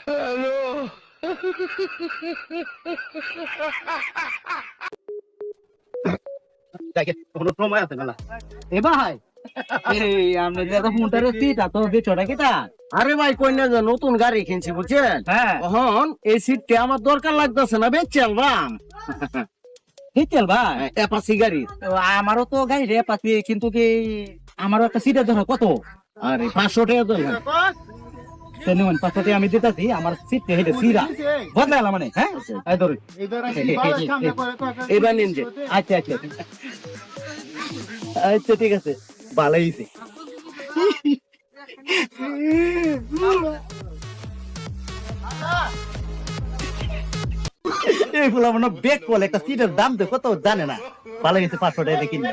Hello. কোনো সময় আছে না? এ ভাই এই আমরা যে এত ফোনটারে সিট তো যে ছোটা কিটা আরে ভাই কই না যে নতুন গাড়ি কিনছি বুঝছেন? হ্যাঁ এখন এই সিটটা আমার দরকার লাগতেছে না, বেচে আলবাম। ডিটেল ভাই অ্যাপাচি গাড়ি। আমারও তো গাড়ি রে পাচ্ছি কিন্তু কি আমারও একটা সিটের জন্য কত আরে 500 টাকা দরকার। নেবেন 500 টাকা আমি দিতেছি আমার সিটটা হেঁটে সিরা বদলালাম মানে হ্যাঁ এই ধরে এবার নিন যে। আচ্ছা আচ্ছা আচ্ছা ঠিক আছে ভালোই হইছে। এইগুলো মনে বেক বলে একটা সিটের দাম তো কত জানে না ভালো গেছে 500 টাকা কিনে